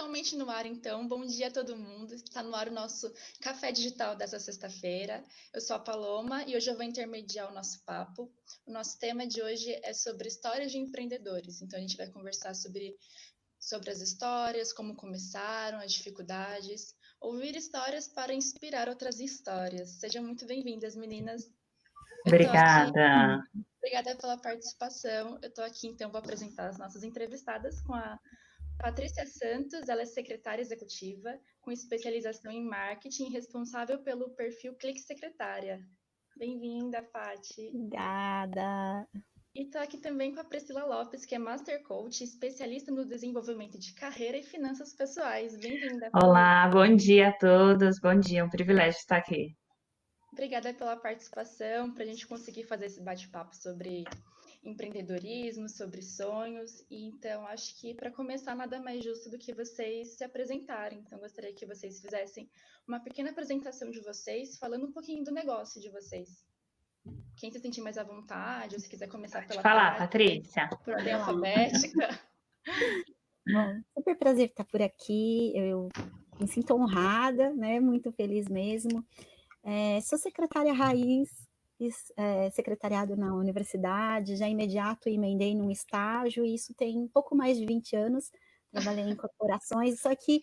Oficialmente no ar, então. Bom dia a todo mundo. Está no ar o nosso Café Digital dessa sexta-feira. Eu sou a Paloma e hoje eu vou intermediar o nosso papo. O nosso tema de hoje é sobre histórias de empreendedores. Então, a gente vai conversar sobre as histórias, como começaram, as dificuldades, ouvir histórias para inspirar outras histórias. Sejam muito bem-vindas, meninas. Eu estou aqui. Obrigada. Obrigada pela participação. Eu estou aqui, então, vou apresentar as nossas entrevistadas com a Patrícia Santos. Ela é secretária executiva, com especialização em marketing e responsável pelo perfil Clique Secretária. Bem-vinda, Paty. Obrigada. E estou aqui também com a Priscila Lopes, que é Master Coach, especialista no desenvolvimento de carreira e finanças pessoais. Bem-vinda, Pri. Olá, bom dia a todos. Bom dia, é um privilégio estar aqui. Obrigada pela participação, para a gente conseguir fazer esse bate-papo sobre empreendedorismo, sobre sonhos. E então, acho que para começar, nada mais justo do que vocês se apresentarem. Então, gostaria que vocês fizessem uma pequena apresentação de vocês, falando um pouquinho do negócio de vocês. Quem se sentir mais à vontade, ou se quiser começar pela Pode falar, Paty, Patrícia. por ordem alfabética. Bom, super prazer estar por aqui. Eu me sinto honrada, né? Muito feliz mesmo. Sou secretária raiz, secretariado na universidade, já imediato emendei num estágio, e isso tem pouco mais de 20 anos. Trabalhei em corporações, só que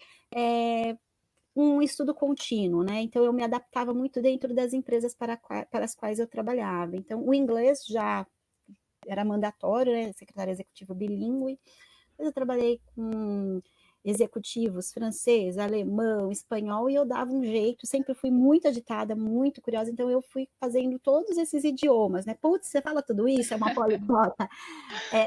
um estudo contínuo, né? Então, eu me adaptava muito dentro das empresas para as quais eu trabalhava. Então, o inglês já era mandatório, né? Secretária executiva bilíngue. Eu trabalhei com executivos francês, alemão, espanhol, e eu dava um jeito, sempre fui muito agitada, muito curiosa, então eu fui fazendo todos esses idiomas, né? Putz, você fala tudo isso, é uma poliglota.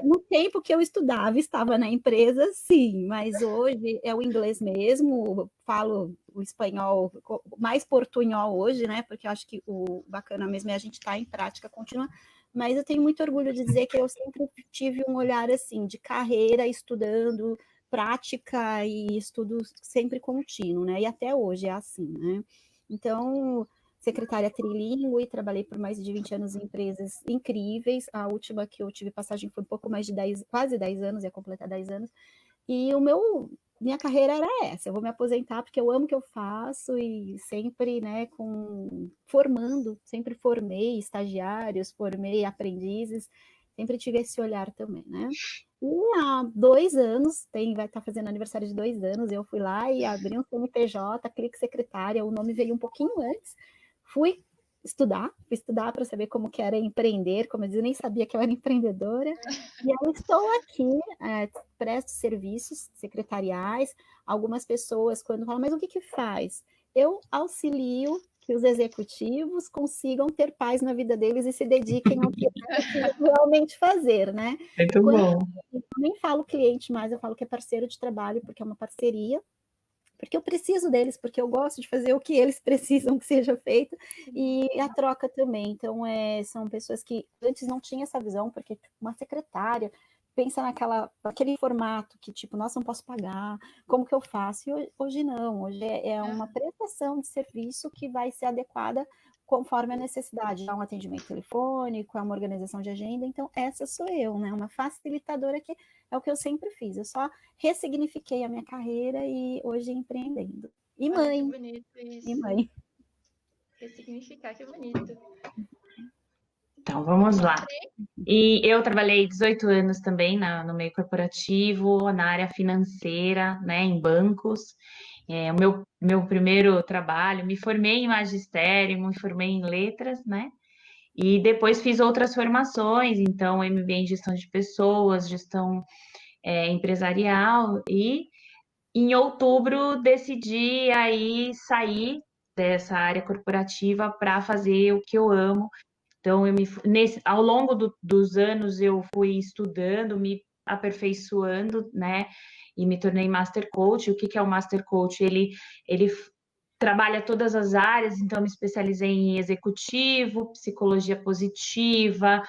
No tempo que eu estudava, estava na empresa, sim, mas hoje é o inglês mesmo, falo o espanhol, mais portunhol hoje, né? Porque eu acho que o bacana mesmo é a gente estar em prática contínua. Mas eu tenho muito orgulho de dizer que eu sempre tive um olhar assim, de carreira, estudando, prática e estudo sempre contínuo, né? E até hoje é assim, né? Então, secretária trilingue, trabalhei por mais de 20 anos em empresas incríveis. A última que eu tive passagem foi um pouco mais de 10, quase 10 anos, ia completar 10 anos. E minha carreira era essa, eu vou me aposentar porque eu amo o que eu faço e sempre, né, sempre formei estagiários, formei aprendizes, sempre tive esse olhar também, né. E há 2 anos, vai estar fazendo aniversário de 2 anos, eu fui lá e abri um CNPJ, Clique Secretária, o nome veio um pouquinho antes, fui estudar para saber como que era empreender, como eu disse, eu nem sabia que eu era empreendedora, e eu estou aqui, presto serviços secretariais, algumas pessoas quando falam, mas o que faz? Eu auxilio que os executivos consigam ter paz na vida deles e se dediquem ao que eles precisam realmente fazer, né? Muito bom. Eu nem falo cliente mais, eu falo que é parceiro de trabalho, porque é uma parceria, porque eu preciso deles, porque eu gosto de fazer o que eles precisam que seja feito, e a troca também. Então, são pessoas que antes não tinham essa visão, porque uma secretária pensa naquele formato que, tipo, nossa, não posso pagar, como que eu faço? E hoje não, hoje é uma prestação de serviço que vai ser adequada conforme a necessidade. É um atendimento telefônico, é uma organização de agenda, então essa sou eu, né? Uma facilitadora que é o que eu sempre fiz. Eu só ressignifiquei a minha carreira e hoje empreendendo. E mãe. Olha, que bonito isso. E mãe. Ressignificar, que bonito. Então, vamos lá. E eu trabalhei 18 anos também no meio corporativo, na área financeira, né, em bancos. O meu primeiro trabalho, me formei em magistério, me formei em letras, né? E depois fiz outras formações, então MBA em gestão de pessoas, gestão empresarial, e em outubro decidi aí sair dessa área corporativa para fazer o que eu amo. Então, ao longo dos anos eu fui estudando, me aperfeiçoando, né? E me tornei Master Coach. O que é o Master Coach? Ele trabalha todas as áreas, então me especializei em executivo, psicologia positiva,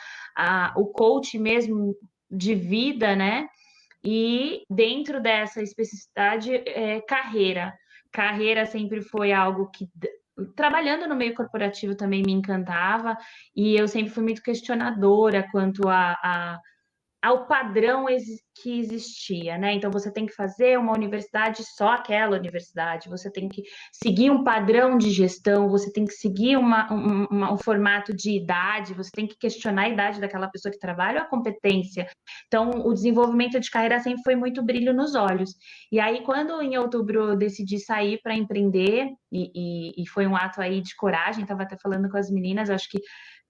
o coach mesmo de vida, né? E dentro dessa especificidade, carreira. Carreira sempre foi algo que, trabalhando no meio corporativo, também me encantava, e eu sempre fui muito questionadora quanto ao padrão que existia, né? Então, você tem que fazer uma universidade, só aquela universidade, você tem que seguir um padrão de gestão, você tem que seguir um formato de idade, você tem que questionar a idade daquela pessoa que trabalha ou a competência. Então, o desenvolvimento de carreira sempre foi muito brilho nos olhos. E aí, quando em outubro eu decidi sair para empreender, e foi um ato aí de coragem, estava até falando com as meninas, acho que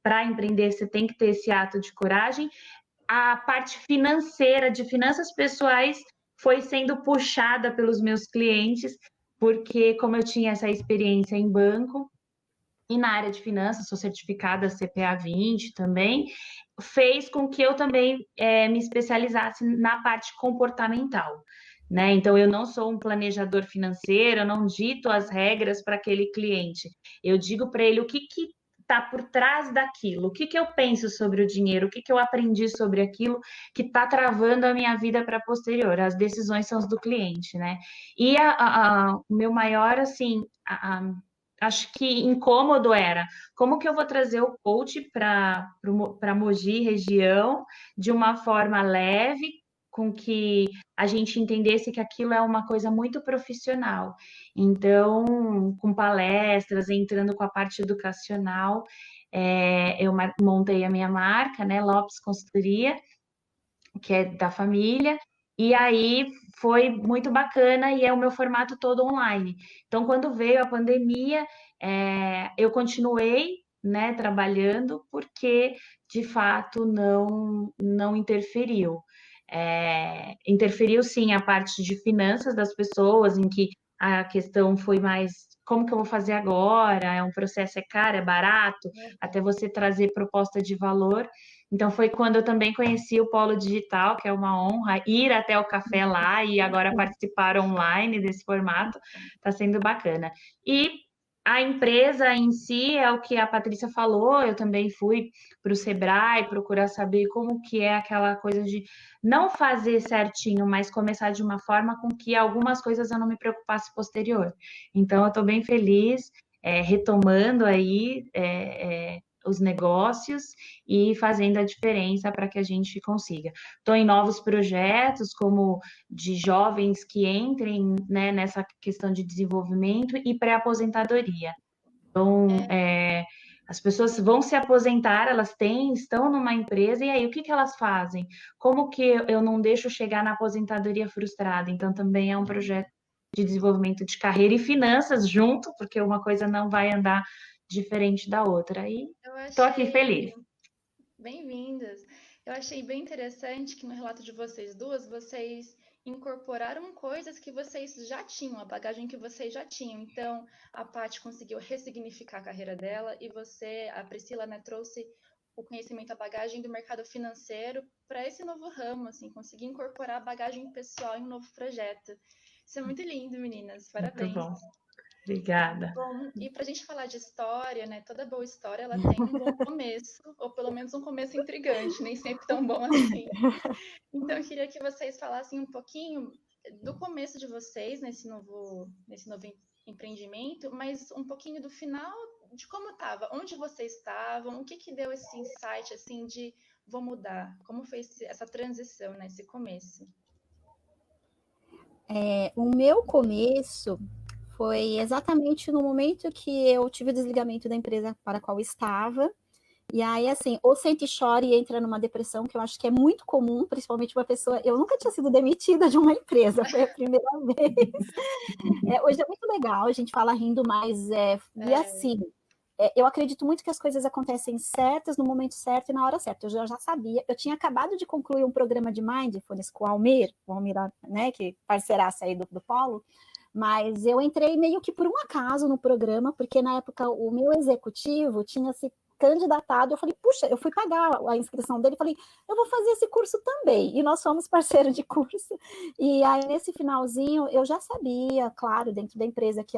para empreender você tem que ter esse ato de coragem. A parte financeira, de finanças pessoais, foi sendo puxada pelos meus clientes, porque como eu tinha essa experiência em banco e na área de finanças, sou certificada CPA 20 também, fez com que eu também me especializasse na parte comportamental. Né? Então, eu não sou um planejador financeiro, eu não dito as regras para aquele cliente. Eu digo para ele o que está por trás daquilo, o que eu penso sobre o dinheiro, o que eu aprendi sobre aquilo que está travando a minha vida para posterior. As decisões são as do cliente, né? E o meu maior, assim, acho que incômodo era como que eu vou trazer o coach para Mogi região de uma forma leve, com que a gente entendesse que aquilo é uma coisa muito profissional. Então, com palestras, entrando com a parte educacional, eu montei a minha marca, né, Lopes Consultoria, que é da família, e aí foi muito bacana e é o meu formato todo online. Então, quando veio a pandemia, eu continuei, né, trabalhando, porque de fato não interferiu. Interferiu sim a parte de finanças das pessoas, em que a questão foi mais como que eu vou fazer agora? É um processo, é caro, é barato, até você trazer proposta de valor. Então foi quando eu também conheci o Polo Digital, que é uma honra ir até o café lá e agora participar online desse formato, está sendo bacana. E a empresa em si é o que a Patrícia falou, eu também fui para o Sebrae procurar saber como que é aquela coisa de não fazer certinho, mas começar de uma forma com que algumas coisas eu não me preocupasse posterior. Então eu estou bem feliz, retomando aí os negócios e fazendo a diferença para que a gente consiga. Estou em novos projetos, como de jovens que entrem, né, nessa questão de desenvolvimento e pré-aposentadoria. Então, as pessoas vão se aposentar, elas estão numa empresa, e aí o que elas fazem? Como que eu não deixo chegar na aposentadoria frustrada? Então, também é um projeto de desenvolvimento de carreira e finanças junto, porque uma coisa não vai andar diferente da outra. E estou aqui feliz. Bem-vindas. Eu achei bem interessante que no relato de vocês duas, vocês incorporaram coisas que vocês já tinham, a bagagem que vocês já tinham. Então, a Paty conseguiu ressignificar a carreira dela e a Priscila, né, trouxe o conhecimento, a bagagem do mercado financeiro para esse novo ramo, assim, conseguir incorporar a bagagem pessoal em um novo projeto. Isso é muito lindo, meninas. Parabéns. Muito bom. Obrigada. Bom, e para a gente falar de história, né? Toda boa história ela tem um bom começo, ou pelo menos um começo intrigante, nem sempre tão bom assim. Então eu queria que vocês falassem um pouquinho do começo de vocês nesse novo empreendimento, mas um pouquinho do final, de como estava, onde vocês estavam, o que deu esse insight assim de vou mudar, como foi essa transição, né? Esse começo. O meu começo foi exatamente no momento que eu tive o desligamento da empresa para a qual estava. E aí, assim, ou sente e chora e entra numa depressão, que eu acho que é muito comum, principalmente uma pessoa... Eu nunca tinha sido demitida de uma empresa, foi a primeira vez. Hoje é muito legal, a gente fala rindo, mas e assim... eu acredito muito que as coisas acontecem certas, no momento certo e na hora certa. Eu já sabia, eu tinha acabado de concluir um programa de Mindfulness com o Almir, né, que parceiraça aí do Polo, mas eu entrei meio que por um acaso no programa, porque na época o meu executivo tinha se candidatado, eu falei, puxa, eu fui pagar a inscrição dele, falei, eu vou fazer esse curso também, e nós fomos parceiros de curso, e aí nesse finalzinho eu já sabia, claro, dentro da empresa que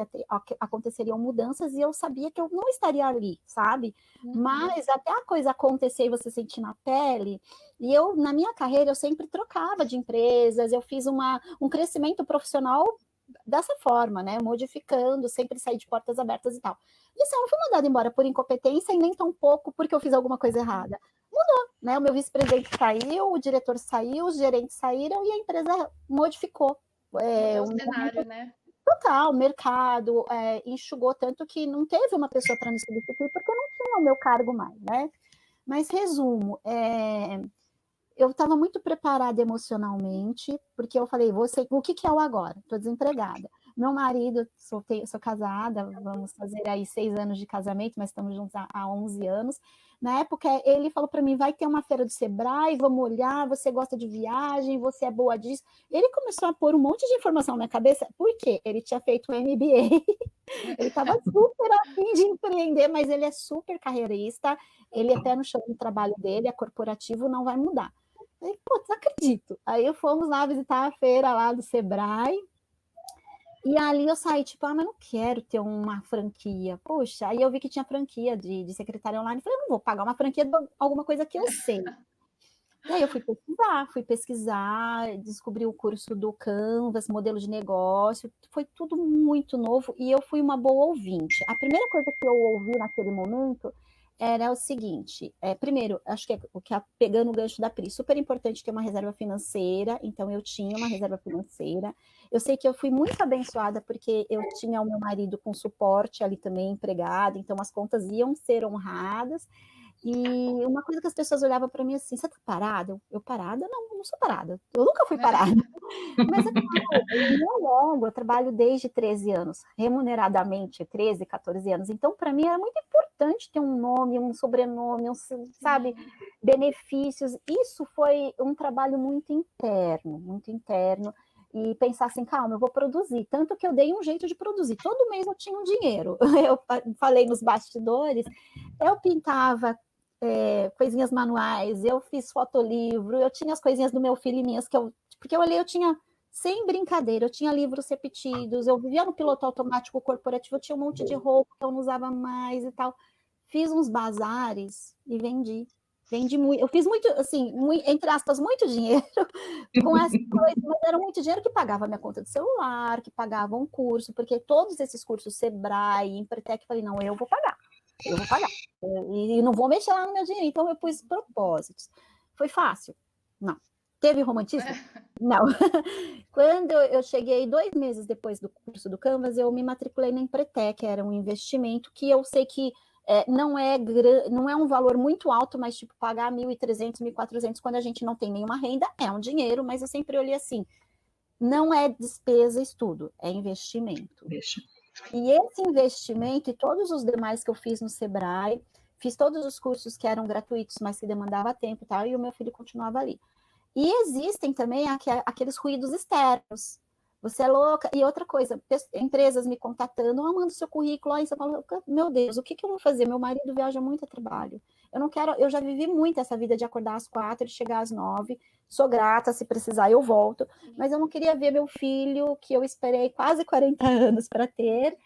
aconteceriam mudanças, e eu sabia que eu não estaria ali, sabe? Mas até a coisa acontecer e você sentir na pele, e eu, na minha carreira, eu sempre trocava de empresas, eu fiz um crescimento profissional dessa forma, né? Modificando, sempre sair de portas abertas e tal. Isso eu não fui mandada embora por incompetência e nem tão pouco porque eu fiz alguma coisa errada. Mudou, né? O meu vice-presidente saiu, o diretor saiu, os gerentes saíram e a empresa modificou. Mudou o cenário, né? Total, o mercado enxugou tanto que não teve uma pessoa para me substituir porque não tinha o meu cargo mais, né? Mas resumo, eu estava muito preparada emocionalmente, porque eu falei, o que é o agora? Estou desempregada. Meu marido, sou casada, vamos fazer aí 6 anos de casamento, mas estamos juntos há 11 anos. Na época, ele falou para mim, vai ter uma feira do Sebrae, vamos olhar, você gosta de viagem, você é boa disso. Ele começou a pôr um monte de informação na minha cabeça, por quê? Ele tinha feito um MBA, ele estava super afim de empreender, mas ele é super carreirista, ele é pé no chão do trabalho dele, é corporativo, não vai mudar. Aí, putz, não acredito. Aí fomos lá visitar a feira lá do Sebrae, e ali eu saí, tipo, mas não quero ter uma franquia. Poxa, aí eu vi que tinha franquia de secretária online. Falei, não vou pagar uma franquia de alguma coisa que eu sei. E aí eu fui pesquisar, descobri o curso do Canvas, modelo de negócio. Foi tudo muito novo e eu fui uma boa ouvinte. A primeira coisa que eu ouvi naquele momento era o seguinte, primeiro, acho que pegando o gancho da Pri, super importante ter uma reserva financeira, então eu tinha uma reserva financeira, eu sei que eu fui muito abençoada porque eu tinha o meu marido com suporte ali também, empregado, então as contas iam ser honradas, e uma coisa que as pessoas olhavam para mim assim, você tá parada? Eu parada? Não sou parada, eu nunca fui parada. Mas é claro, eu longo, eu trabalho desde 13 anos, remuneradamente, 13, 14 anos. Então, para mim, era muito importante ter um nome, um sobrenome, sabe, benefícios. Isso foi um trabalho muito interno. E pensar assim, calma, eu vou produzir. Tanto que eu dei um jeito de produzir. Todo mês eu tinha um dinheiro. Eu falei nos bastidores, eu pintava coisinhas manuais, eu fiz fotolivro, eu tinha as coisinhas do meu filho e minhas, porque eu olhei, eu tinha, sem brincadeira, eu tinha livros repetidos, eu vivia no piloto automático corporativo, eu tinha um monte de roupa que eu não usava mais e tal. Fiz uns bazares e vendi muito, eu fiz muito, assim, entre aspas, muito dinheiro com essa coisa, mas era muito dinheiro que pagava a minha conta de celular, que pagava um curso, porque todos esses cursos, Sebrae, Empretec, falei, não, eu vou pagar. E não vou mexer lá no meu dinheiro. Então, eu pus propósitos. Foi fácil? Não. Teve romantismo? Não. Quando eu cheguei 2 meses depois do curso do Canvas, eu me matriculei na Empretec, era um investimento que eu sei que não é um valor muito alto, mas tipo, pagar 1.300, 1.400 quando a gente não tem nenhuma renda, é um dinheiro, mas eu sempre olhei assim, não é despesa estudo, é investimento. E esse investimento e todos os demais que eu fiz no Sebrae, fiz todos os cursos que eram gratuitos, mas que demandava tempo e tal, e o meu filho continuava ali. E existem também aqueles ruídos externos. Você é louca. E outra coisa, empresas me contatando, manda o seu currículo, aí você fala, meu Deus, o que eu vou fazer? Meu marido viaja muito a trabalho. Eu já vivi muito essa vida de acordar às 4 e chegar às 9. Sou grata, se precisar eu volto, mas eu não queria ver meu filho, que eu esperei quase 40 anos para ter,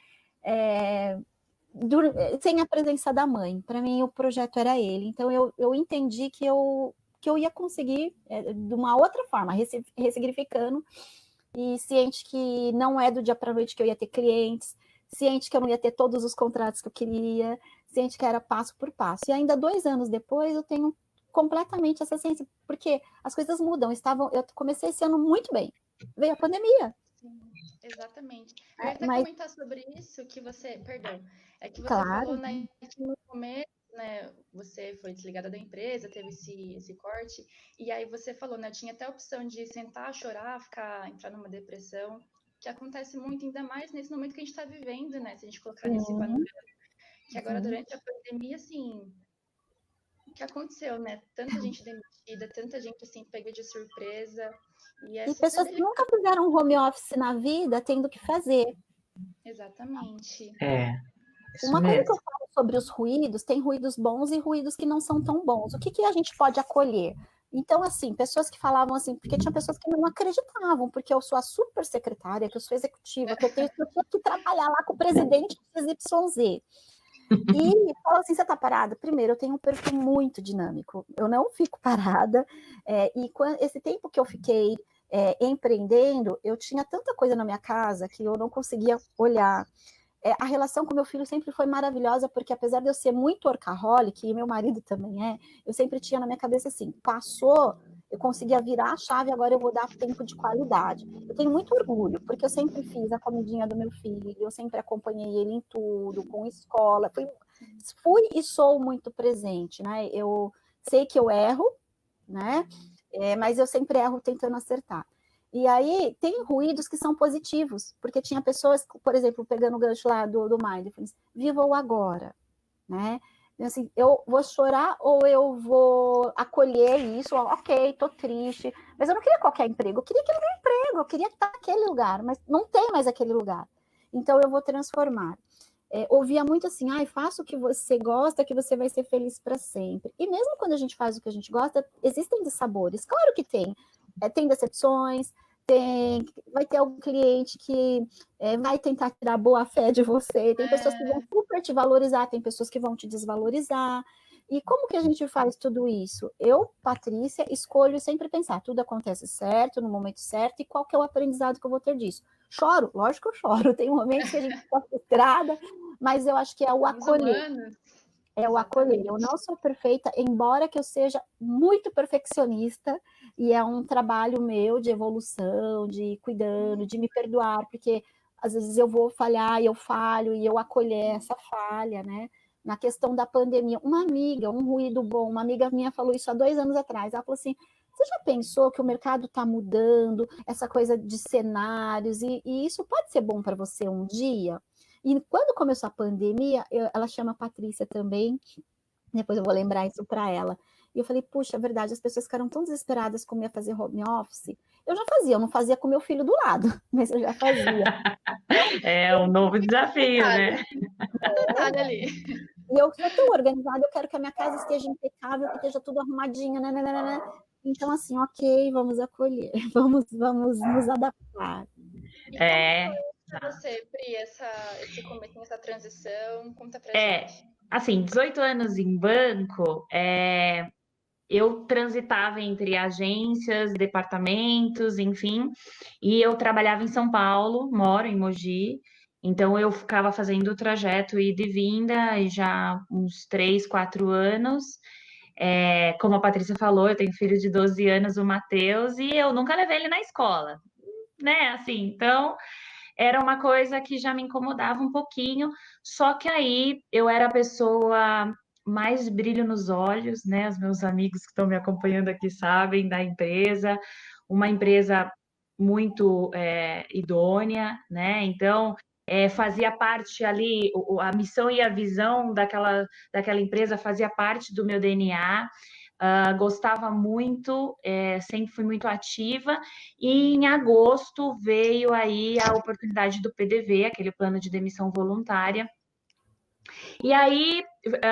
sem a presença da mãe. Para mim, o projeto era ele. Então, eu entendi que eu ia conseguir de uma outra forma, ressignificando, e ciente que não é do dia para a noite que eu ia ter clientes, ciente que eu não ia ter todos os contratos que eu queria, ciente que era passo por passo. E ainda 2 anos depois, eu tenho completamente essa ciência, porque as coisas mudam. Eu comecei esse ano muito bem. Veio a pandemia. Sim, exatamente. Eu ia até comentar sobre isso, que você claro. falou, né, que no começo, né, você foi desligada da empresa, teve esse corte, e aí você falou, né, tinha até a opção de sentar, chorar, entrar numa depressão, que acontece muito, ainda mais nesse momento que a gente está vivendo, né, se a gente colocar nesse panorama, que agora durante a pandemia, assim, o que aconteceu, né, tanta gente demitida, tanta gente, assim, pega de surpresa, e pessoas que nunca fizeram home office na vida, tendo que fazer. Exatamente. Uma coisa que eu falo sobre os ruídos, tem ruídos bons e ruídos que não são tão bons. O que a gente pode acolher? Então, assim, pessoas que falavam assim, porque tinha pessoas que não acreditavam, porque eu sou a super secretária, que eu sou executiva, que eu tenho que trabalhar lá com o presidente do XYZ. E fala assim, você tá parada? Primeiro, eu tenho um perfil muito dinâmico, eu não fico parada, e esse tempo que eu fiquei, empreendendo, eu tinha tanta coisa na minha casa que eu não conseguia olhar. A relação com meu filho sempre foi maravilhosa, porque apesar de eu ser muito workaholic, e meu marido também eu sempre tinha na minha cabeça assim, passou, eu conseguia virar a chave, agora eu vou dar tempo de qualidade. Eu tenho muito orgulho, porque eu sempre fiz a comidinha do meu filho, eu sempre acompanhei ele em tudo, com escola, fui e sou muito presente, né? Eu sei que eu erro, né? Mas eu sempre erro tentando acertar. E aí tem ruídos que são positivos, porque tinha pessoas, por exemplo, pegando o gancho lá do Mindfulness, viva o agora, né? Assim, eu vou chorar ou eu vou acolher isso, ok, tô triste, mas eu não queria qualquer emprego, eu queria aquele meu emprego, eu queria estar naquele lugar, mas não tem mais aquele lugar. Então eu vou transformar. Ouvia muito assim, faça o que você gosta, que você vai ser feliz para sempre. E mesmo quando a gente faz o que a gente gosta, existem dissabores, claro que tem. Tem decepções, vai ter algum cliente que vai tentar tirar boa fé de você, tem pessoas que vão super te valorizar, tem pessoas que vão te desvalorizar. E como que a gente faz tudo isso? Eu, Patrícia, escolho sempre pensar, tudo acontece certo, no momento certo, e qual que é o aprendizado que eu vou ter disso? Choro, lógico que eu choro, tem momentos que a gente fica frustrada, mas eu acho que é o acolher. É o acolher. Eu não sou perfeita, embora que eu seja muito perfeccionista, e é um trabalho meu de evolução, de ir cuidando, de me perdoar, porque às vezes eu vou falhar e eu falho, e eu acolher essa falha, né? Na questão da pandemia, uma amiga, um ruído bom, uma amiga minha falou isso há 2 anos atrás, ela falou assim, você já pensou que o mercado está mudando, essa coisa de cenários, e isso pode ser bom para você um dia? E quando começou a pandemia, ela chama a Patrícia também, depois eu vou lembrar isso para ela. E eu falei, puxa, é verdade, as pessoas ficaram tão desesperadas como ia fazer home office. Eu já fazia, eu não fazia com meu filho do lado, mas eu já fazia. É um novo desafio, né? Detalhe ali. E eu sou tão organizada, eu quero que a minha casa esteja impecável, que esteja tudo arrumadinho, né? Então, assim, ok, vamos acolher, vamos nos adaptar. E como foi para você, Pri, esse começo, essa transição? Conta pra gente. Assim, 18 anos em banco, eu transitava entre agências, departamentos, enfim, e eu trabalhava em São Paulo, moro em Mogi, então eu ficava fazendo o trajeto ida e vinda e já uns 3, 4 anos. Como a Patrícia falou, eu tenho filho de 12 anos, o Matheus, e eu nunca levei ele na escola, né? Assim, então era uma coisa que já me incomodava um pouquinho, só que aí eu era a pessoa mais brilho nos olhos, né? Os meus amigos que estão me acompanhando aqui sabem da empresa, uma empresa muito idônea, né? Então, fazia parte ali, a missão e a visão daquela empresa fazia parte do meu DNA. Gostava muito, sempre fui muito ativa, e em agosto veio aí a oportunidade do PDV, aquele plano de demissão voluntária. E aí,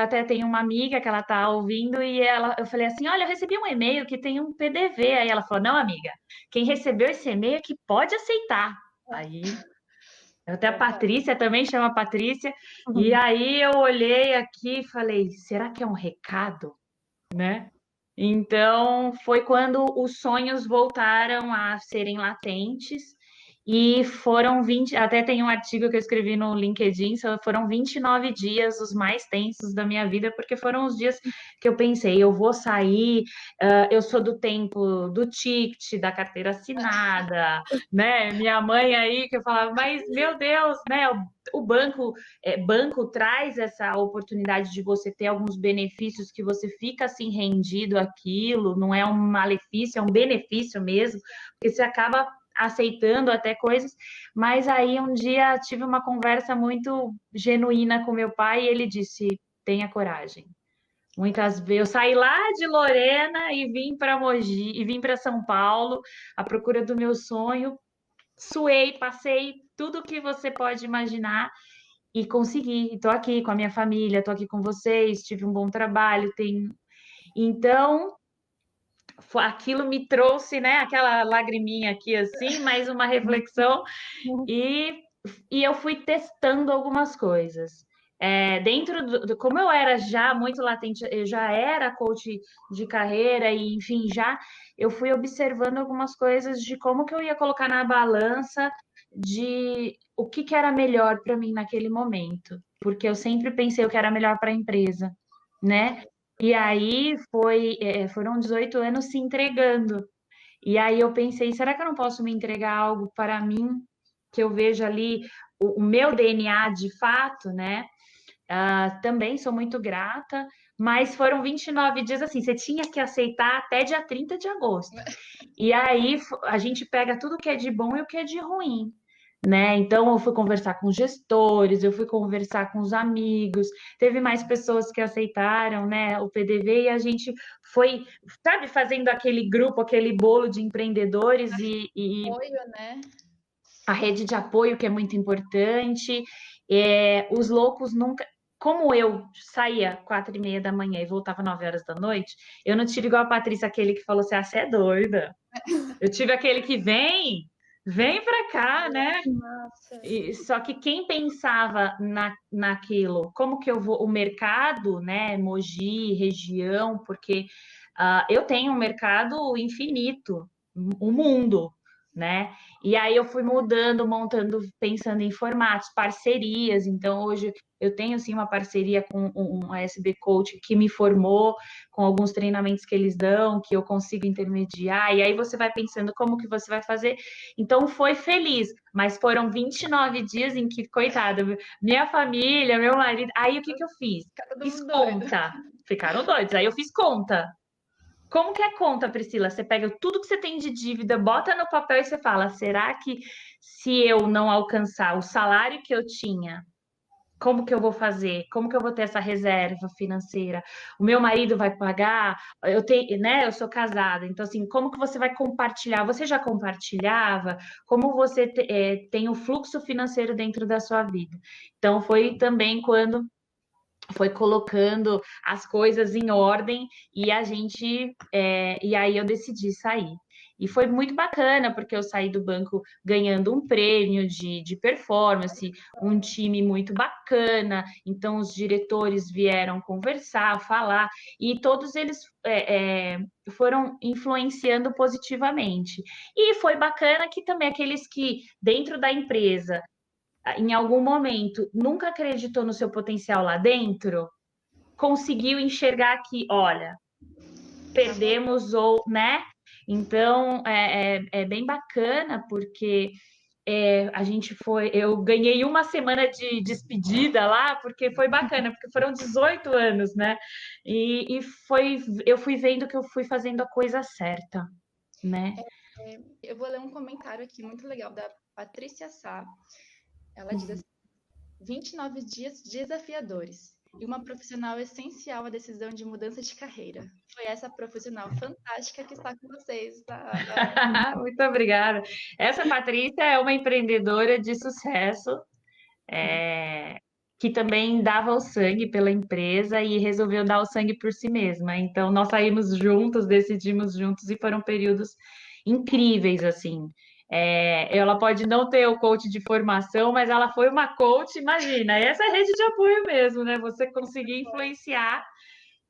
até tem uma amiga que ela tá ouvindo, e eu falei assim, olha, eu recebi um e-mail que tem um PDV. Aí ela falou, não, amiga, quem recebeu esse e-mail é que pode aceitar. Aí, até a Patrícia também chama Patrícia, e aí eu olhei aqui e falei, será que é um recado, né? Então, foi quando os sonhos voltaram a serem latentes, e foram 20, até tem um artigo que eu escrevi no LinkedIn, foram 29 dias os mais tensos da minha vida, porque foram os dias que eu pensei, eu vou sair, eu sou do tempo do ticket, da carteira assinada, né? Minha mãe aí que eu falava, mas meu Deus, né? O banco traz essa oportunidade de você ter alguns benefícios que você fica assim rendido àquilo, não é um malefício, é um benefício mesmo, porque você acaba aceitando até coisas, mas aí um dia tive uma conversa muito genuína com meu pai e ele disse, tenha coragem. Muitas vezes eu saí lá de Lorena e vim para Mogi, e vim para São Paulo à procura do meu sonho, suei, passei tudo que você pode imaginar e consegui. Estou aqui com a minha família, estou aqui com vocês, tive um bom trabalho, então aquilo me trouxe, né, aquela lagriminha aqui assim, mais uma reflexão, e eu fui testando algumas coisas. dentro como eu era já muito latente, eu já era coach de carreira e, enfim, já eu fui observando algumas coisas de como que eu ia colocar na balança de o que era melhor para mim naquele momento, porque eu sempre pensei o que era melhor para a empresa, né? E aí foram 18 anos se entregando. E aí eu pensei, será que eu não posso me entregar algo para mim, que eu veja ali o meu DNA de fato, né? Também sou muito grata, mas foram 29 dias assim, você tinha que aceitar até dia 30 de agosto. E aí a gente pega tudo que é de bom e o que é de ruim, né? Então eu fui conversar com os gestores, eu fui conversar com os amigos, teve mais pessoas que aceitaram, né, o PDV e a gente foi, sabe, fazendo aquele grupo, aquele bolo de empreendedores e Apoio, né? a rede de apoio, que é muito importante. Os loucos nunca. Como eu saía 4h30 da manhã e voltava 9 horas da noite, eu não tive igual a Patrícia, aquele que falou assim: você é doida. Eu tive aquele que vem pra cá, né? Nossa. Só que quem pensava naquilo, como que eu vou, o mercado, né? Mogi, região, porque eu tenho um mercado infinito, o mundo, né? E aí eu fui mudando, montando, pensando em formatos, parcerias. Então hoje eu tenho sim uma parceria com um ASB Coach que me formou com alguns treinamentos que eles dão, que eu consigo intermediar. E aí você vai pensando como que você vai fazer. Então foi feliz, mas foram 29 dias em que, coitada, minha família, meu marido. Aí o que eu fiz? Fica todo Fiz mundo doido. conta. Ficaram doidos. Aí eu fiz conta. Como que é conta, Priscila? Você pega tudo que você tem de dívida, bota no papel e você fala: será que se eu não alcançar o salário que eu tinha, como que eu vou fazer? Como que eu vou ter essa reserva financeira? O meu marido vai pagar? Eu tenho, né? Eu sou casada, então assim, como que você vai compartilhar? Você já compartilhava? Como você tem o fluxo financeiro dentro da sua vida? Então foi também quando foi colocando as coisas em ordem e e aí eu decidi sair. E foi muito bacana, porque eu saí do banco ganhando um prêmio de performance, um time muito bacana. Então, os diretores vieram conversar, falar, e todos eles foram influenciando positivamente. E foi bacana que também aqueles que, dentro da empresa, em algum momento nunca acreditou no seu potencial lá dentro, conseguiu enxergar que, olha, perdemos ou, né? Então é bem bacana porque a gente eu ganhei uma semana de despedida lá, porque foi bacana, porque foram 18 anos, né? Eu fui vendo que eu fui fazendo a coisa certa, né? Eu vou ler um comentário aqui muito legal da Patrícia Sá. Ela diz assim: 29 dias desafiadores e uma profissional essencial à decisão de mudança de carreira. Foi essa profissional fantástica que está com vocês. Muito obrigada. Essa Patrícia é uma empreendedora de sucesso, que também dava o sangue pela empresa e resolveu dar o sangue por si mesma. Então, nós saímos juntos, decidimos juntos e foram períodos incríveis, assim. Ela pode não ter o coach de formação, mas ela foi uma coach, imagina, essa é a rede de apoio mesmo, né? Você conseguir influenciar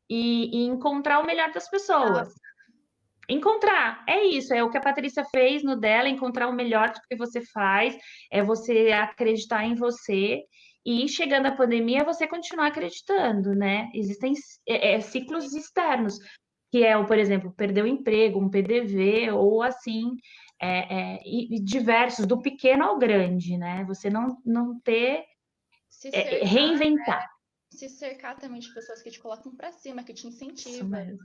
e encontrar o melhor das pessoas. Encontrar, é isso, é o que a Patrícia fez no dela, encontrar o melhor do que você faz, é você acreditar em você e chegando a pandemia, você continuar acreditando, né? Existem ciclos externos, que é, por exemplo, perder o emprego, um PDV, ou assim, e diversos, do pequeno ao grande, né? Você não ter, Se cercar, reinventar. se cercar também de pessoas que te colocam para cima, que te Isso incentivam. mesmo.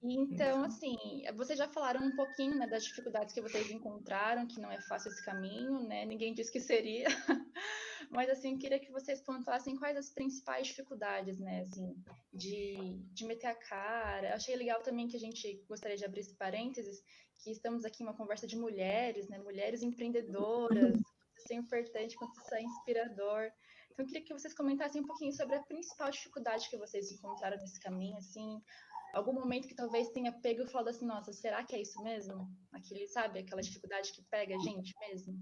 Então, assim, vocês já falaram um pouquinho, né, das dificuldades que vocês encontraram, que não é fácil esse caminho, né? Ninguém disse que seria. Mas, assim, queria que vocês pontuassem quais as principais dificuldades, né, assim, de meter a cara. Achei legal também que a gente gostaria de abrir esse parênteses, que estamos aqui em uma conversa de mulheres, né, mulheres empreendedoras. Isso é importante, quanto isso é inspirador. Então, eu queria que vocês comentassem um pouquinho sobre a principal dificuldade que vocês encontraram nesse caminho, assim, algum momento que talvez tenha pego e falado assim, nossa, será que é isso mesmo? Aquele, sabe, aquela dificuldade que pega a gente mesmo?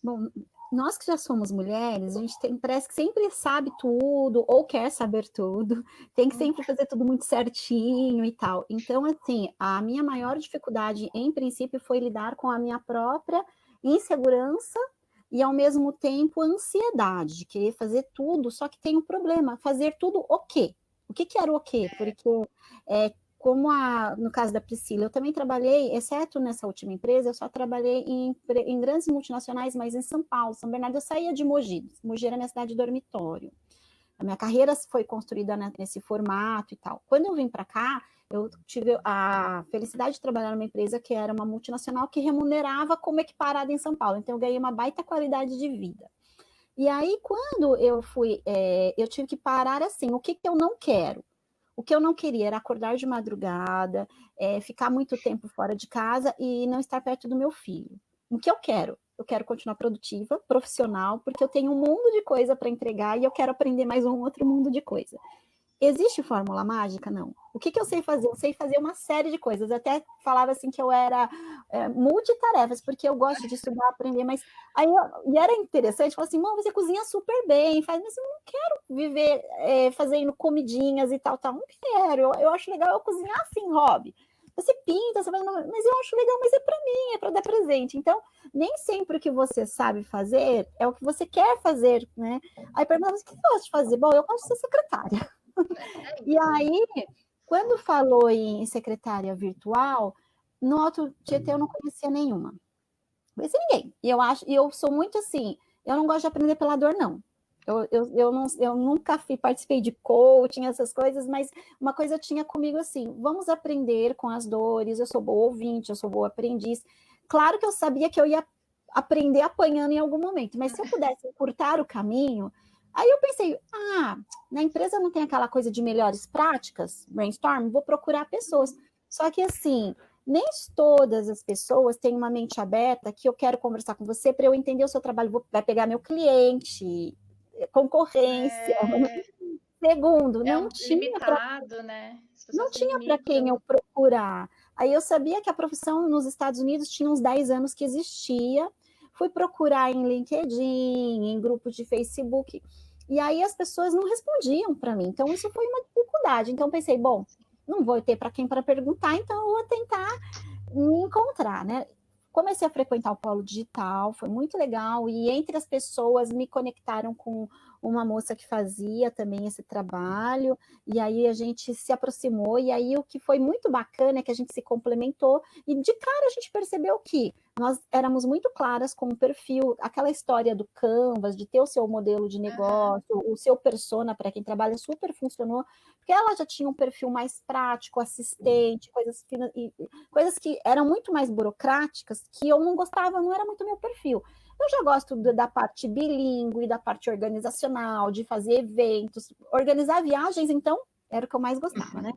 Bom, nós que já somos mulheres, a gente parece que sempre sabe tudo, ou quer saber tudo, tem que sempre fazer tudo muito certinho e tal. Então, assim, a minha maior dificuldade, em princípio, foi lidar com a minha própria insegurança e, ao mesmo tempo, ansiedade de querer fazer tudo, só que tem um problema, fazer tudo o quê? O que era o quê? Porque como no caso da Priscila, eu também trabalhei, exceto nessa última empresa, eu só trabalhei em grandes multinacionais, mas em São Paulo, São Bernardo, eu saía de Mogi. Mogi era minha cidade de dormitório. A minha carreira foi construída nesse formato e tal. Quando eu vim para cá, eu tive a felicidade de trabalhar numa empresa que era uma multinacional que remunerava como equiparada em São Paulo. Então, eu ganhei uma baita qualidade de vida. E aí, quando eu fui, eu tive que parar assim, o que eu não quero? O que eu não queria era acordar de madrugada, ficar muito tempo fora de casa e não estar perto do meu filho. O que eu quero? Eu quero continuar produtiva, profissional, porque eu tenho um mundo de coisa para entregar e eu quero aprender mais um outro mundo de coisa. Existe fórmula mágica? Não. O que eu sei fazer? Eu sei fazer uma série de coisas. Eu até falava assim que eu era multitarefas, porque eu gosto de estudar, aprender, mas aí e era interessante, falar assim, mãe, você cozinha super bem, mas eu não quero viver fazendo comidinhas e tal. Não quero. Eu acho legal eu cozinhar assim, hobby. Você pinta, você faz, mas eu acho legal, mas é para mim, é para dar presente. Então, nem sempre o que você sabe fazer é o que você quer fazer, né? Aí perguntava, o que eu gosto de fazer? Bom, eu gosto de ser secretária. E aí, quando falou em secretária virtual, no Alto Tietê eu não conhecia nenhuma. Não conhecia ninguém. E eu sou muito assim, eu não gosto de aprender pela dor, não. Eu nunca participei de coaching, essas coisas, mas uma coisa eu tinha comigo assim, vamos aprender com as dores, eu sou boa ouvinte, eu sou boa aprendiz. Claro que eu sabia que eu ia aprender apanhando em algum momento, mas se eu pudesse encurtar o caminho, aí eu pensei, na empresa não tem aquela coisa de melhores práticas, brainstorm, vou procurar pessoas. Só que assim, nem todas as pessoas têm uma mente aberta que eu quero conversar com você para eu entender o seu trabalho, vai pegar meu cliente, concorrência. Segundo, não tinha limitado, né? Não tinha para quem eu procurar. Aí eu sabia que a profissão nos Estados Unidos tinha uns 10 anos que existia. Fui procurar em LinkedIn, em grupos de Facebook, e aí as pessoas não respondiam para mim. Então isso foi uma dificuldade. Então pensei, bom, não vou ter para quem para perguntar, então eu vou tentar me encontrar, né? Comecei a frequentar o Polo Digital, foi muito legal, e entre as pessoas me conectaram com uma moça que fazia também esse trabalho, e aí a gente se aproximou, e aí o que foi muito bacana é que a gente se complementou, e de cara a gente percebeu que nós éramos muito claras com o perfil, aquela história do Canvas, de ter o seu modelo de negócio, o seu persona para quem trabalha super funcionou, porque ela já tinha um perfil mais prático, assistente, coisas que eram muito mais burocráticas, que eu não gostava, não era muito meu perfil. Eu já gosto da parte bilíngue, da parte organizacional, de fazer eventos, organizar viagens, então, era o que eu mais gostava, né?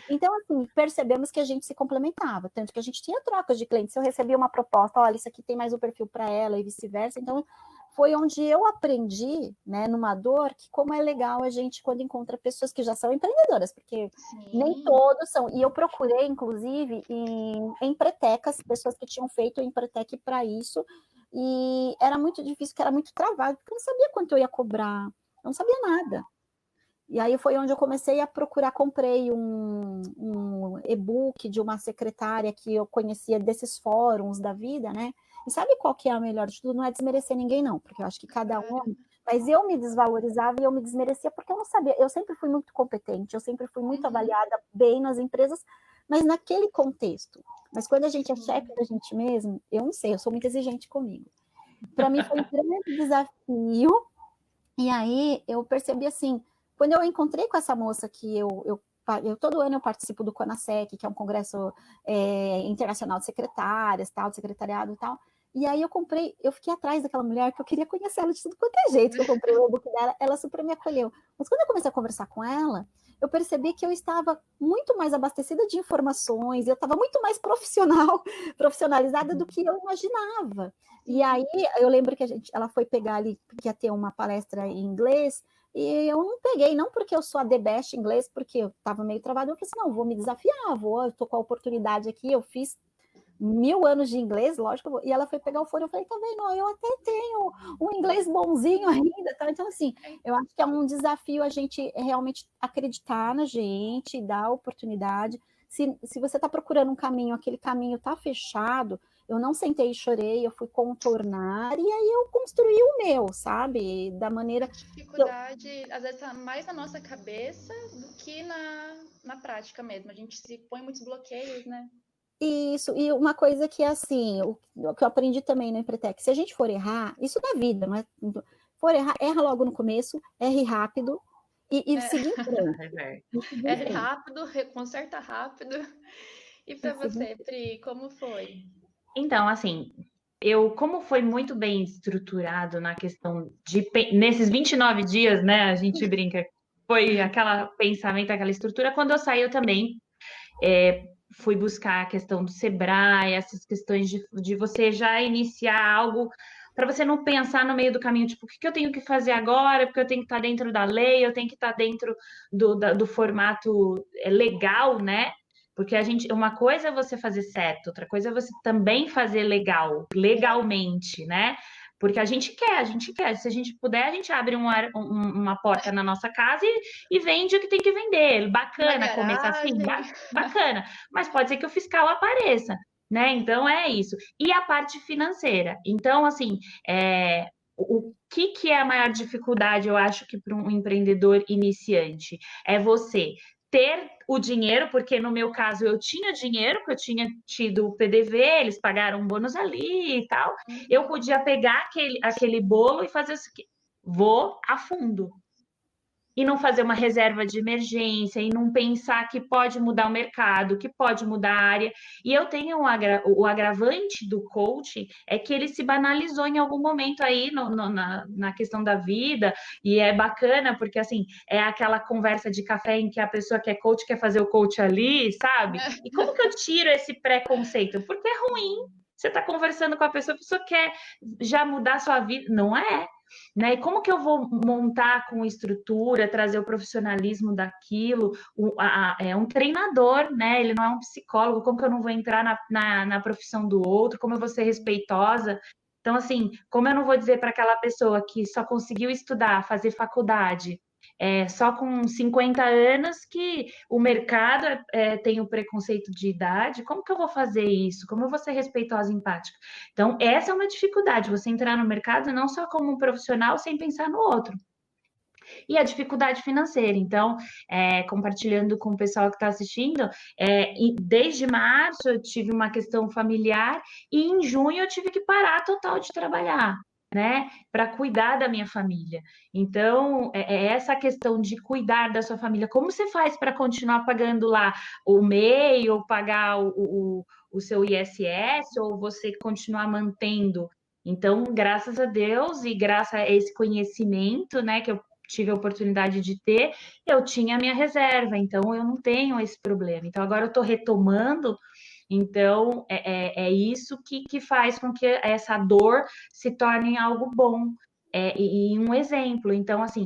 Então, assim, percebemos que a gente se complementava, tanto que a gente tinha trocas de clientes. Se eu recebia uma proposta, olha, isso aqui tem mais um perfil para ela e vice-versa. Então, foi onde eu aprendi, né, numa dor, que como é legal a gente quando encontra pessoas que já são empreendedoras, porque nem todos são. E eu procurei, inclusive, em empretecas, pessoas que tinham feito empretec para isso, e era muito difícil, porque era muito travado, porque eu não sabia quanto eu ia cobrar, eu não sabia nada. E aí foi onde eu comecei a procurar, comprei um e-book de uma secretária que eu conhecia desses fóruns da vida, né? E sabe qual que é a melhor de tudo? Não é desmerecer ninguém, não, porque eu acho que cada um... Mas eu me desvalorizava e eu me desmerecia porque eu não sabia. Eu sempre fui muito competente, eu sempre fui muito avaliada bem nas empresas, mas naquele contexto. Mas quando a gente é chefe da gente mesmo, eu não sei, eu sou muito exigente comigo. Para mim foi um grande desafio. E aí eu percebi assim, quando eu encontrei com essa moça que eu todo ano eu participo do CONASEC, que é um congresso internacional de secretárias, tal, de secretariado e tal. E aí eu fiquei atrás daquela mulher que eu queria conhecer ela de tudo quanto é jeito, que eu comprei o e-book dela, ela super me acolheu. Mas quando eu comecei a conversar com ela, eu percebi que eu estava muito mais abastecida de informações, eu estava muito mais profissionalizada do que eu imaginava. E aí eu lembro que ela foi pegar ali, que ia ter uma palestra em inglês, e eu não peguei, não porque eu sou a the best em inglês, porque eu estava meio travada, eu falei assim, não, vou me desafiar, eu estou com a oportunidade aqui, eu fiz 1000 anos de inglês, lógico, e ela foi pegar o fone, eu falei, tá vendo, eu até tenho um inglês bonzinho ainda, tá? Então, assim, eu acho que é um desafio a gente realmente acreditar na gente, dar oportunidade. Se você está procurando um caminho, aquele caminho está fechado, eu não sentei e chorei, eu fui contornar, e aí eu construí o meu, sabe? Da maneira... A dificuldade, às vezes, tá mais na nossa cabeça do que na prática mesmo. A gente se põe muitos bloqueios, né? Isso, e uma coisa que, assim, o que eu aprendi também no Empretec, se a gente for errar, isso na vida, não é? For errar, erra logo no começo, erre rápido e seguir em frente. Erre rápido, conserta rápido. E para você, Pri, como foi? Então, assim, como foi muito bem estruturado na questão de, nesses 29 dias, né, a gente brinca, foi aquele pensamento, aquela estrutura, quando eu saí eu também fui buscar a questão do Sebrae, essas questões de você já iniciar algo para você não pensar no meio do caminho, tipo, o que eu tenho que fazer agora, porque eu tenho que estar dentro da lei, eu tenho que estar dentro do formato legal, né? Porque uma coisa é você fazer certo, outra coisa é você também fazer legalmente, né? Porque a gente quer. Se a gente puder, a gente abre uma porta na nossa casa e vende o que tem que vender. Bacana começar assim, bacana. Mas pode ser que o fiscal apareça, né? Então é isso. E a parte financeira. Então, assim, o que é a maior dificuldade, eu acho que para um empreendedor iniciante? É você ter o dinheiro, porque no meu caso eu tinha dinheiro, porque eu tinha tido o PDV, eles pagaram um bônus ali e tal. Eu podia pegar aquele bolo e fazer o que? Vou a fundo. E não fazer uma reserva de emergência, e não pensar que pode mudar o mercado, que pode mudar a área. E eu tenho o agravante do coach é que ele se banalizou em algum momento aí na questão da vida, e é bacana, porque assim, é aquela conversa de café em que a pessoa que é coach quer fazer o coach ali, sabe? E como que eu tiro esse preconceito? Porque é ruim. Você está conversando com a pessoa quer já mudar a sua vida. Não é. Né? E como que eu vou montar com estrutura, trazer o profissionalismo daquilo? É um treinador, né? Ele não é um psicólogo. Como que eu não vou entrar na profissão do outro? Como eu vou ser respeitosa? Então, assim, como eu não vou dizer para aquela pessoa que só conseguiu estudar, fazer faculdade, só com 50 anos que o mercado tem o preconceito de idade, como que eu vou fazer isso? Como eu vou ser respeitosa e empática? Então, essa é uma dificuldade, você entrar no mercado não só como um profissional, sem pensar no outro. E a dificuldade financeira. Então, compartilhando com o pessoal que está assistindo, desde março eu tive uma questão familiar e em junho eu tive que parar total de trabalhar, né, para cuidar da minha família. Então, essa questão de cuidar da sua família. Como você faz para continuar pagando lá o MEI ou pagar o seu ISS ou você continuar mantendo? Então, graças a Deus e graças a esse conhecimento, né, que eu tive a oportunidade de ter, eu tinha a minha reserva, então eu não tenho esse problema. Então, agora eu estou retomando, então é isso que faz com que essa dor se torne algo bom e um exemplo. Então, assim,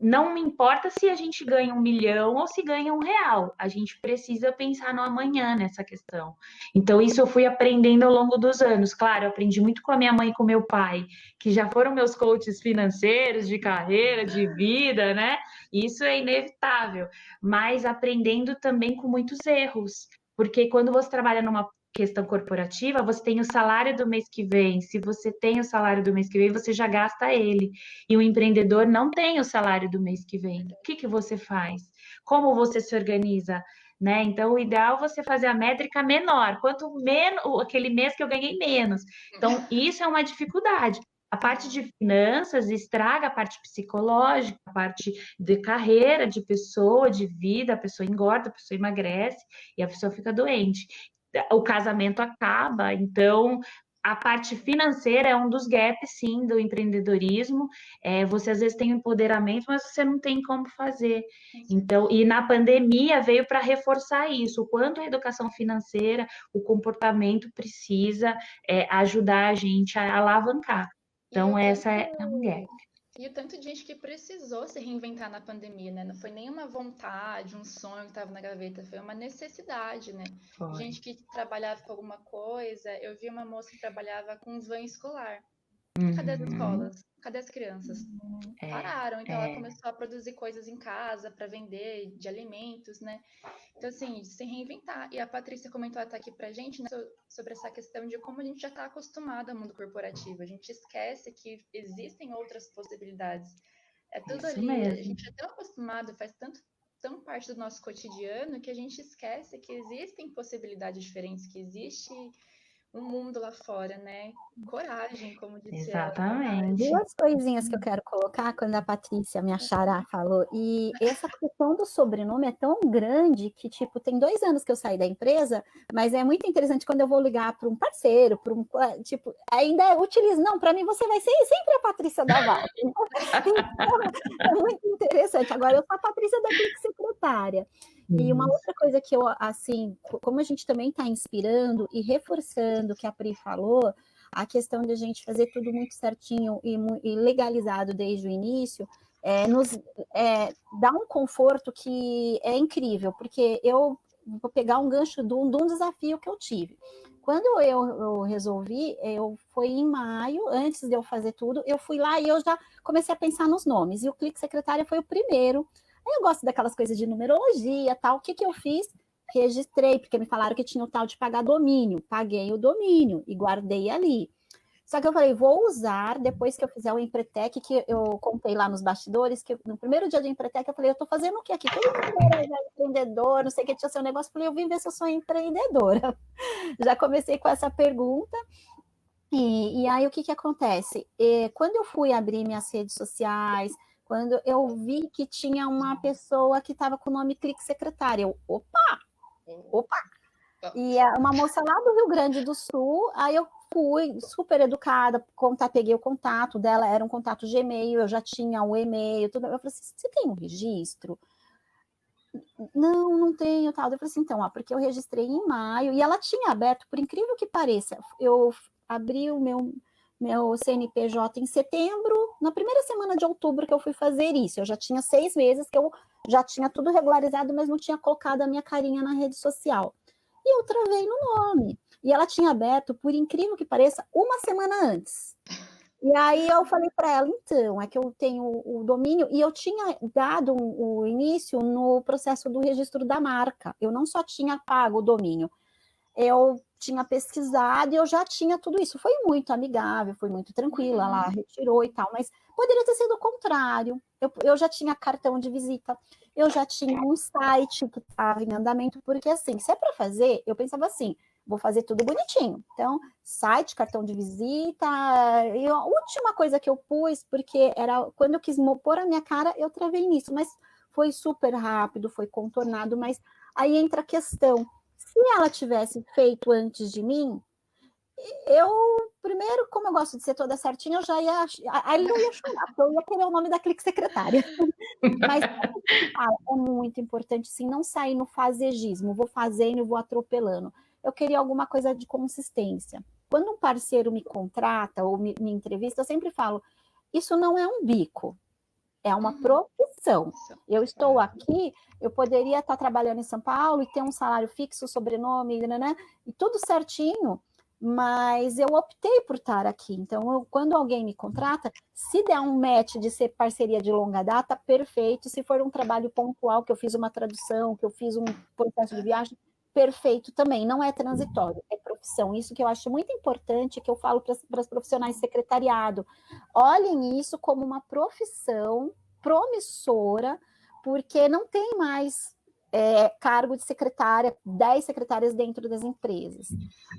não me importa se a gente ganha 1 milhão ou se ganha R$1, a gente precisa pensar no amanhã nessa questão. Então, isso eu fui aprendendo ao longo dos anos. Claro, eu aprendi muito com a minha mãe e com o meu pai, que já foram meus coaches financeiros, de carreira, de vida, né? Isso é inevitável. Mas aprendendo também com muitos erros. Porque quando você trabalha numa questão corporativa, você tem o salário do mês que vem. Se você tem o salário do mês que vem, você já gasta ele. E o empreendedor não tem o salário do mês que vem. O que você faz? Como você se organiza? Né? Então, o ideal é você fazer a métrica menor. Quanto menos, aquele mês que eu ganhei menos. Então, isso é uma dificuldade. A parte de finanças estraga a parte psicológica, a parte de carreira, de pessoa, de vida. A pessoa engorda, a pessoa emagrece e a pessoa fica doente. O casamento acaba, então a parte financeira é um dos gaps, sim, do empreendedorismo. Você às vezes tem empoderamento, mas você não tem como fazer. Então, e na pandemia veio para reforçar isso, o quanto a educação financeira, o comportamento precisa ajudar a gente a alavancar. Então, essa é um gap. E o tanto de gente que precisou se reinventar na pandemia, né? Não foi nenhuma vontade, um sonho que estava na gaveta, foi uma necessidade, né? Foi. Gente que trabalhava com alguma coisa. Eu vi uma moça que trabalhava com van escolar. Cadê as Uhum. escolas? Cadê as crianças? É, Pararam, então ela é, começou a produzir coisas em casa para vender, de alimentos, né? Então, assim, de se reinventar. E a Patrícia comentou até aqui pra gente, né, sobre essa questão de como a gente já está acostumado ao mundo corporativo. A gente esquece que existem outras possibilidades. É tudo isso ali, a mesmo. gente é tão acostumado, faz tão parte do nosso cotidiano que a gente esquece que existem possibilidades diferentes, que existe um mundo lá fora, né? Coragem, como disse ela, coragem. Exatamente. Duas coisinhas que eu quero colocar quando a Patrícia, minha xará, falou. E essa questão do sobrenome é tão grande que, tipo, tem 2 anos que eu saí da empresa, mas é muito interessante quando eu vou ligar para um parceiro, para um. Tipo, ainda utilizo. Não, para mim você vai ser sempre a Patrícia da Val. Então, é muito interessante. Agora, eu sou a Patrícia da Clique Secretária. E uma outra coisa que eu, assim, como a gente também está inspirando e reforçando o que a Pri falou, a questão de a gente fazer tudo muito certinho e legalizado desde o início, nos dá um conforto que é incrível, porque eu vou pegar um gancho de um desafio que eu tive. Quando eu resolvi, foi em maio, antes de eu fazer tudo, eu fui lá e eu já comecei a pensar nos nomes, e o Clique Secretária foi o primeiro. Eu gosto daquelas coisas de numerologia, tal. O que eu fiz? Registrei, porque me falaram que tinha o tal de pagar domínio. Paguei o domínio e guardei ali. Só que eu falei, vou usar depois que eu fizer o Empretec, que eu contei lá nos bastidores, que no primeiro dia do Empretec eu falei, eu tô fazendo o que aqui? Todo mundo era já empreendedor, não sei o que tinha seu negócio. Eu falei, eu vim ver se eu sou empreendedora. Já comecei com essa pergunta. E aí o que acontece? Quando eu fui abrir minhas redes sociais, quando eu vi que tinha uma pessoa que estava com o nome Clique Secretária, opa! E uma moça lá do Rio Grande do Sul, aí eu fui super educada, peguei o contato dela, era um contato Gmail, eu já tinha o e-mail, tudo. Eu falei assim, você tem um registro? Não tenho, tal. Eu falei assim, então, porque eu registrei em maio, e ela tinha aberto, por incrível que pareça, eu abri o meu CNPJ em setembro, na primeira semana de outubro que eu fui fazer isso. Eu já tinha 6 meses que eu já tinha tudo regularizado, mas não tinha colocado a minha carinha na rede social. E eu travei no nome. E ela tinha aberto, por incrível que pareça, uma semana antes. E aí eu falei para ela, então, é que eu tenho o domínio, e eu tinha dado o início no processo do registro da marca. Eu não só tinha pago o domínio, eu tinha pesquisado e eu já tinha tudo isso. Foi muito amigável, foi muito tranquila, ela retirou e tal, mas poderia ter sido o contrário. Eu já tinha cartão de visita, eu já tinha um site que estava em andamento, porque assim, se é para fazer, eu pensava assim, vou fazer tudo bonitinho. Então, site, cartão de visita, e a última coisa que eu pus, porque era quando eu quis pôr a minha cara, eu travei nisso, mas foi super rápido, foi contornado, mas aí entra a questão, se ela tivesse feito antes de mim, primeiro, como eu gosto de ser toda certinha, eu já ia, aí eu ia chorar, porque eu ia querer o nome da Clique Secretária. Mas é muito importante, sim, não sair no fazegismo, vou fazendo e vou atropelando. Eu queria alguma coisa de consistência. Quando um parceiro me contrata ou me entrevista, eu sempre falo, isso não é um bico, é uma profissão. Eu estou aqui, eu poderia estar trabalhando em São Paulo e ter um salário fixo, sobrenome, né? E tudo certinho, mas eu optei por estar aqui. Então, quando alguém me contrata, se der um match de ser parceria de longa data, perfeito. Se for um trabalho pontual, que eu fiz uma tradução, que eu fiz um processo de viagem, perfeito também. Não é transitório, é profissão. Isso que eu acho muito importante, que eu falo para os profissionais de secretariado. Olhem isso como uma profissão promissora, porque não tem mais cargo de secretária, 10 secretárias dentro das empresas.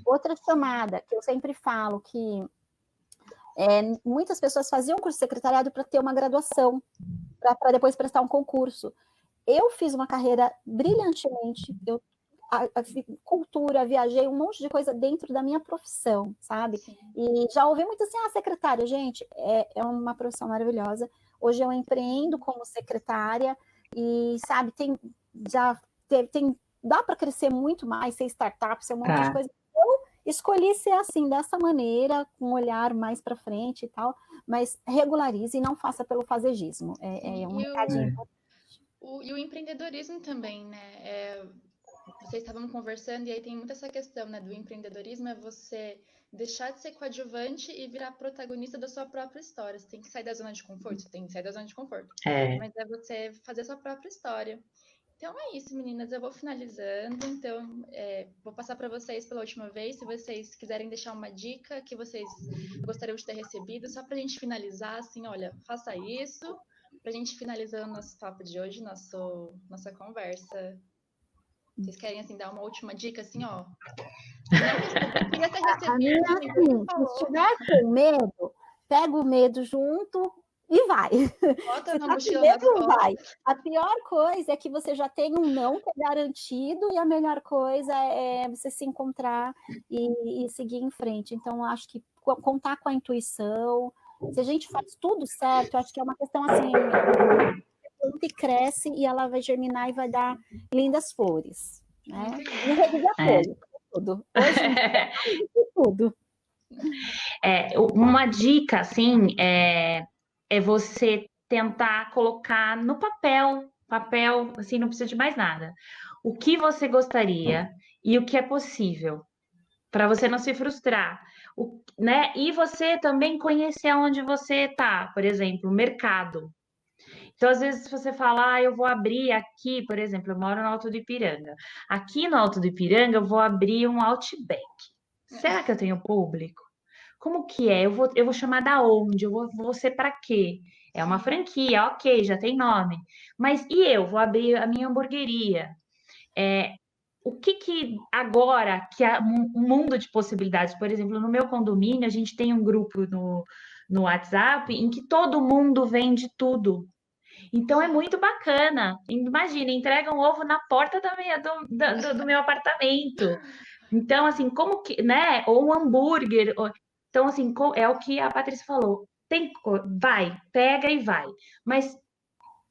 Outra chamada, que eu sempre falo, que muitas pessoas faziam curso de secretariado para ter uma graduação, para depois prestar um concurso. Eu fiz uma carreira brilhantemente, cultura, viajei, um monte de coisa dentro da minha profissão, sabe? Sim. E já ouvi muito assim, secretária, gente, é uma profissão maravilhosa. Hoje eu empreendo como secretária e, sabe, dá para crescer muito mais, ser startup, ser um monte de coisa. escolhi ser assim, dessa maneira, com um olhar mais para frente e tal, mas regularize e não faça pelo fazegismo. É um recadinho. E o empreendedorismo também, né? Vocês estavam conversando e aí tem muito essa questão, né, do empreendedorismo, é você deixar de ser coadjuvante e virar protagonista da sua própria história. Você tem que sair da zona de conforto, você tem que sair da zona de conforto. Mas é você fazer a sua própria história. Então é isso, meninas. Eu vou finalizando. Então, vou passar para vocês pela última vez. Se vocês quiserem deixar uma dica que vocês gostariam de ter recebido, só para a gente finalizar, assim, olha, faça isso, para a gente finalizar o nosso papo de hoje, nossa conversa. Vocês querem, assim, dar uma última dica, assim, ó? Não queria ter recebido. A minha, assim, se estiver com medo, pega o medo junto e vai. Bota na Se mochila tá nas com medo, costas. vai. A pior coisa é que você já tem um não que é garantido e a melhor coisa é você se encontrar e seguir em frente. Então, eu acho que contar com a intuição. Se a gente faz tudo certo, eu acho que é uma questão assim, que cresce e ela vai germinar e vai dar lindas flores, né? E rede de apoio, tudo. Hoje, tudo. Uma dica, assim, é você tentar colocar no papel, assim, não precisa de mais nada. O que você gostaria e o que é possível, para você não se frustrar, né? E você também conhecer onde você está, por exemplo, o mercado. Então, às vezes, você fala, eu vou abrir aqui, por exemplo, eu moro no Alto do Ipiranga. Aqui no Alto do Ipiranga, eu vou abrir um Outback. Será que eu tenho público? Como que é? Eu vou chamar da onde? Vou ser para quê? É uma franquia, ok, já tem nome. Mas e eu? Vou abrir a minha hamburgueria. O que agora, que há um mundo de possibilidades, por exemplo, no meu condomínio, a gente tem um grupo no WhatsApp em que todo mundo vende tudo. Então é muito bacana. Imagina, entrega um ovo na porta do meu apartamento. Então, assim, como que, né? Ou um hambúrguer. Então, assim, é o que a Patrícia falou. Vai, pega e vai. Mas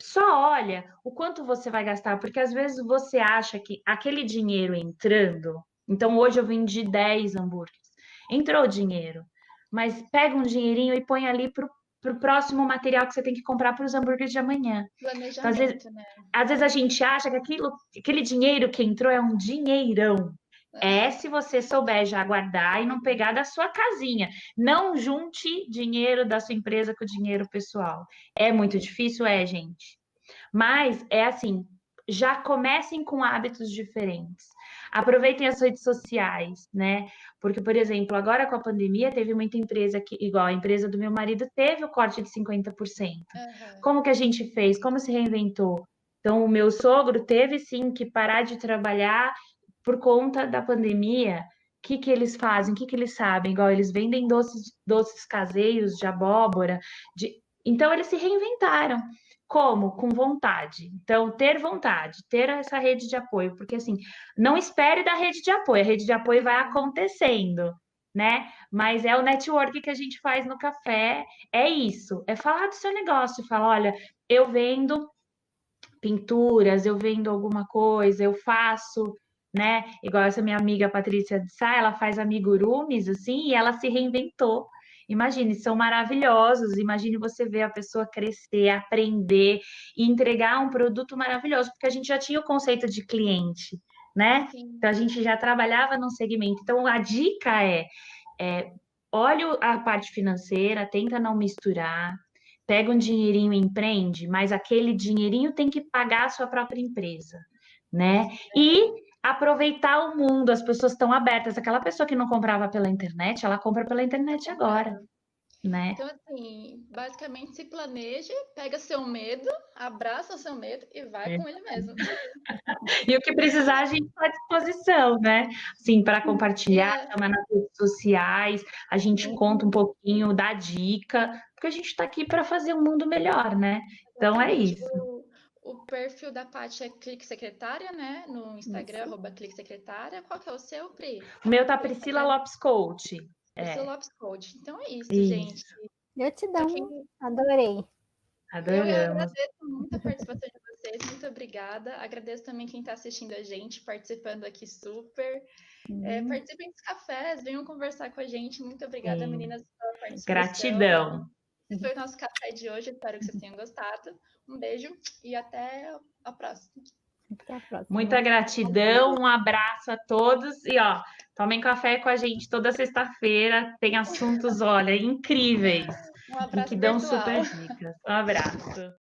só olha o quanto você vai gastar, porque às vezes você acha que aquele dinheiro entrando. Então, hoje eu vendi 10 hambúrgueres. Entrou dinheiro, mas pega um dinheirinho e põe ali para o próximo material que você tem que comprar para os hambúrgueres de amanhã. Então, Planejamento, né? Às vezes a gente acha que aquele dinheiro que entrou é um dinheirão. Se você souber já guardar e não pegar da sua casinha. Não junte dinheiro da sua empresa com dinheiro pessoal. É muito difícil, gente. Mas é assim, já comecem com hábitos diferentes. Aproveitem as redes sociais, né? Porque, por exemplo, agora com a pandemia, teve muita empresa que, igual a empresa do meu marido, teve o corte de 50%. Como que a gente fez? Como se reinventou? Então, o meu sogro teve sim que parar de trabalhar por conta da pandemia. O que eles fazem? O que eles sabem? Igual eles vendem doces caseiros de abóbora. Então, eles se reinventaram. Como? Com vontade. Então, ter vontade, ter essa rede de apoio, porque assim, não espere da rede de apoio, a rede de apoio vai acontecendo, né? Mas é o network que a gente faz no café, é isso, é falar do seu negócio, falar, olha, eu vendo pinturas, eu vendo alguma coisa, eu faço, né? Igual essa minha amiga Patrícia de Sá, ela faz amigurumis, assim, e ela se reinventou. Imagine, são maravilhosos. Imagine você ver a pessoa crescer, aprender e entregar um produto maravilhoso, porque a gente já tinha o conceito de cliente, né? Sim. Então a gente já trabalhava num segmento. Então a dica olha a parte financeira, tenta não misturar, pega um dinheirinho e empreende, mas aquele dinheirinho tem que pagar a sua própria empresa, né? E aproveitar o mundo, as pessoas estão abertas. Aquela pessoa que não comprava pela internet, ela compra pela internet agora, né? Então, assim, basicamente se planeje, pega seu medo, abraça seu medo e vai com ele mesmo. E o que precisar, a gente está à disposição, né? Assim, para compartilhar, chama nas redes sociais, a gente conta um pouquinho, dá dica, porque a gente está aqui para fazer um mundo melhor, né? Então é isso. O perfil da Paty é Clique Secretária, né? No Instagram, @cliquesecretária. Qual que é o seu, Pri? O meu tá Priscila Lopes Coach. Priscila Lopes Coach. Então é isso, Isso. gente. Gratidão, adorei. Adoramos. Eu agradeço muito a participação de vocês. vocês, muito obrigada. Agradeço também quem está assistindo a gente, participando aqui super. Participem dos cafés, venham conversar com a gente. Muito obrigada, meninas, pela participação. Gratidão. Esse foi o nosso café de hoje, espero que vocês tenham gostado. Um beijo e até a próxima. Até a próxima. Muita gratidão, um abraço a todos e tomem café com a gente toda sexta-feira, tem assuntos, olha, incríveis, Um abraço que dão virtual. super dicas. Um abraço.